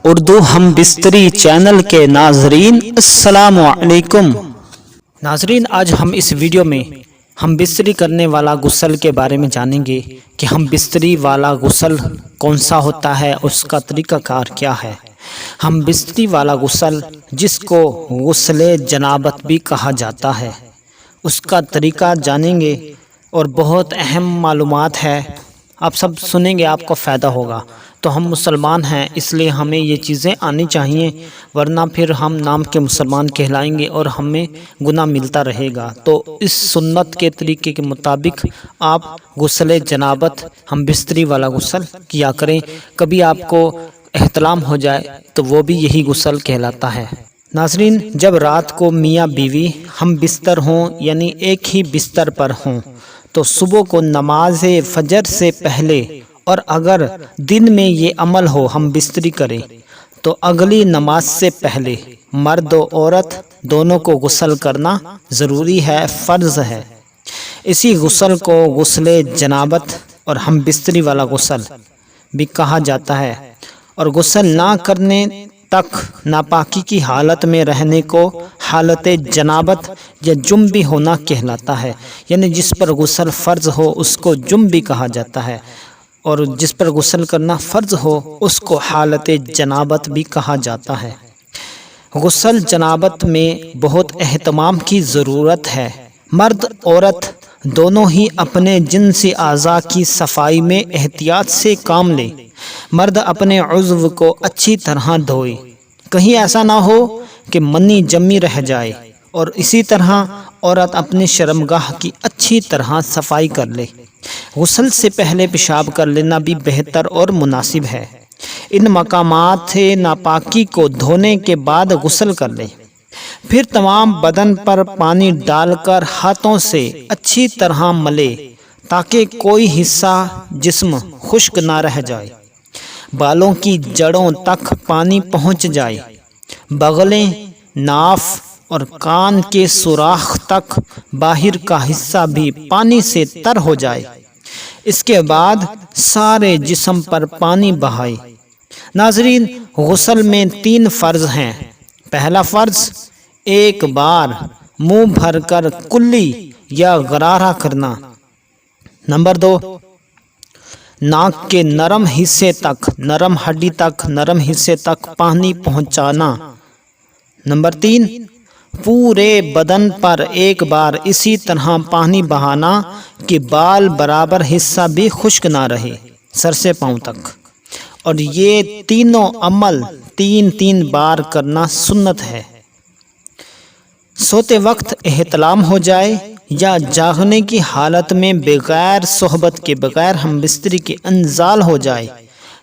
اردو ہم بستری چینل کے ناظرین السلام علیکم۔ ناظرین، آج ہم اس ویڈیو میں ہم بستری کرنے والا غسل کے بارے میں جانیں گے کہ ہم بستری والا غسل کون سا ہوتا ہے، اس کا طریقہ کار کیا ہے۔ ہم بستری والا غسل، جس کو غسل جنابت بھی کہا جاتا ہے، اس کا طریقہ جانیں گے اور بہت اہم معلومات ہے، آپ سب سنیں گے، آپ کو فائدہ ہوگا۔ تو ہم مسلمان ہیں، اس لیے ہمیں یہ چیزیں آنی چاہیے، ورنہ پھر ہم نام کے مسلمان کہلائیں گے اور ہمیں گناہ ملتا رہے گا۔ تو اس سنت کے طریقے کے مطابق آپ غسل جنابت، ہم بستری والا غسل کیا کریں۔ کبھی آپ کو احتلام ہو جائے تو وہ بھی یہی غسل کہلاتا ہے۔ ناظرین، جب رات کو میاں بیوی ہم بستر ہوں، یعنی ایک ہی بستر پر ہوں، تو صبح کو نماز فجر سے پہلے، اور اگر دن میں یہ عمل ہو ہم بستری کریں تو اگلی نماز سے پہلے مرد و عورت دونوں کو غسل کرنا ضروری ہے، فرض ہے۔ اسی غسل کو غسل جنابت اور ہم بستری والا غسل بھی کہا جاتا ہے، اور غسل نہ کرنے تک ناپاکی کی حالت میں رہنے کو حالت جنابت یا جنبی ہونا کہلاتا ہے، یعنی جس پر غسل فرض ہو اس کو جنبی کہا جاتا ہے، اور جس پر غسل کرنا فرض ہو اس کو حالت جنابت بھی کہا جاتا ہے۔ غسل جنابت میں بہت اہتمام کی ضرورت ہے۔ مرد عورت دونوں ہی اپنے جنسی اعضاء کی صفائی میں احتیاط سے کام لیں۔ مرد اپنے عضو کو اچھی طرح دھوئے، کہیں ایسا نہ ہو کہ منی جمی رہ جائے، اور اسی طرح عورت اپنی شرمگاہ کی اچھی طرح صفائی کر لے۔ غسل سے پہلے پیشاب کر لینا بھی بہتر اور مناسب ہے۔ ان مقامات ناپاکی کو دھونے کے بعد غسل کر لے، پھر تمام بدن پر پانی ڈال کر ہاتھوں سے اچھی طرح ملے تاکہ کوئی حصہ جسم خشک نہ رہ جائے۔ بالوں کی جڑوں تک پانی پہنچ جائے، بغلیں، ناف اور کان کے سوراخ تک باہر کا حصہ بھی پانی سے تر ہو جائے۔ اس کے بعد سارے جسم پر پانی بہائے۔ ناظرین، غسل میں 3 فرض ہیں۔ پہلا فرض، ایک بار منہ بھر کر کلی یا غرارہ کرنا۔ نمبر 2، ناک کے نرم حصے تک، نرم ہڈی تک، نرم حصے تک پانی پہنچانا۔ نمبر 3، پورے بدن پر ایک بار اسی طرح پانی بہانا کہ بال برابر حصہ بھی خشک نہ رہے، سر سے پاؤں تک۔ اور یہ تینوں عمل 3 بار کرنا سنت ہے۔ سوتے وقت احتلام ہو جائے یا جاگنے کی حالت میں بغیر صحبت کے، بغیر ہم بستری کے انزال ہو جائے،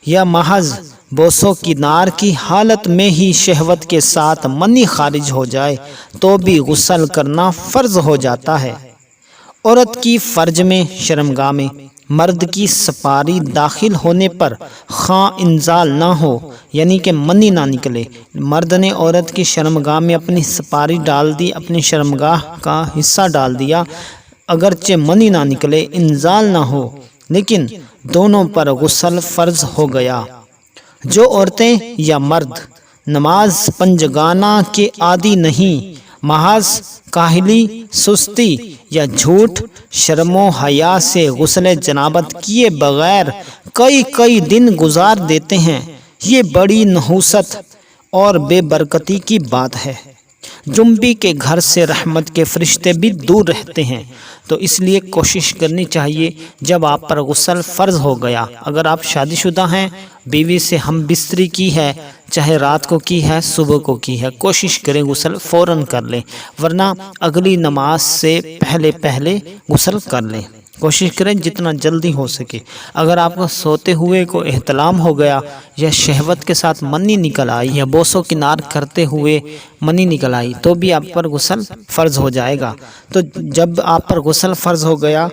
یا محض بوسوں کی نار کی حالت میں ہی شہوت کے ساتھ منی خارج ہو جائے تو بھی غسل کرنا فرض ہو جاتا ہے۔ عورت کی فرج میں، شرمگاہ میں، مرد کی سپاری داخل ہونے پر خواہ انزال نہ ہو، یعنی کہ منی نہ نکلے، مرد نے عورت کی شرمگاہ میں اپنی سپاری ڈال دی، اپنی شرمگاہ کا حصہ ڈال دیا، اگرچہ منی نہ نکلے، انزال نہ ہو، لیکن دونوں پر غسل فرض ہو گیا۔ جو عورتیں یا مرد نماز پنجگانہ کے عادی نہیں، محض کاہلی، سستی یا جھوٹ، شرم و حیا سے غسل جنابت کیے بغیر کئی دن گزار دیتے ہیں، یہ بڑی نحوست اور بے برکتی کی بات ہے۔ جنبی کے گھر سے رحمت کے فرشتے بھی دور رہتے ہیں، تو اس لیے کوشش کرنی چاہیے جب آپ پر غسل فرض ہو گیا، اگر آپ شادی شدہ ہیں، بیوی سے ہم بستری کی ہے، چاہے رات کو کی ہے، صبح کو کی ہے، کوشش کریں غسل فوراً کر لیں، ورنہ اگلی نماز سے پہلے غسل کر لیں۔ کوشش کریں جتنا جلدی ہو سکے۔ اگر آپ کو سوتے ہوئے کو احتلام ہو گیا، یا شہوت کے ساتھ منی نکل آئی، یا بوسوں کی نار کرتے ہوئے منی نکل آئی، تو بھی آپ پر غسل فرض ہو جائے گا۔ تو جب آپ پر غسل فرض ہو گیا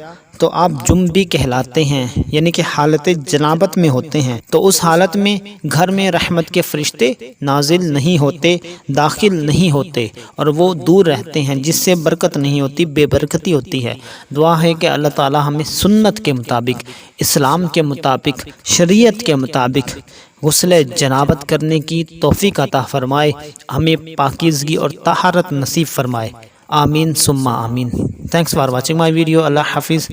تو آپ جنبی کہلاتے ہیں، یعنی کہ حالت جنابت میں ہوتے ہیں، تو اس حالت میں گھر میں رحمت کے فرشتے نازل نہیں ہوتے، داخل نہیں ہوتے، اور وہ دور رہتے ہیں، جس سے برکت نہیں ہوتی، بے برکتی ہوتی ہے۔ دعا ہے کہ اللہ تعالی ہمیں سنت کے مطابق، اسلام کے مطابق، شریعت کے مطابق غسل جنابت کرنے کی توفیق عطا فرمائے، ہمیں پاکیزگی اور طہارت نصیب فرمائے۔ آمین ثم آمین۔ Thanks for watching my video. اللہ حافظ۔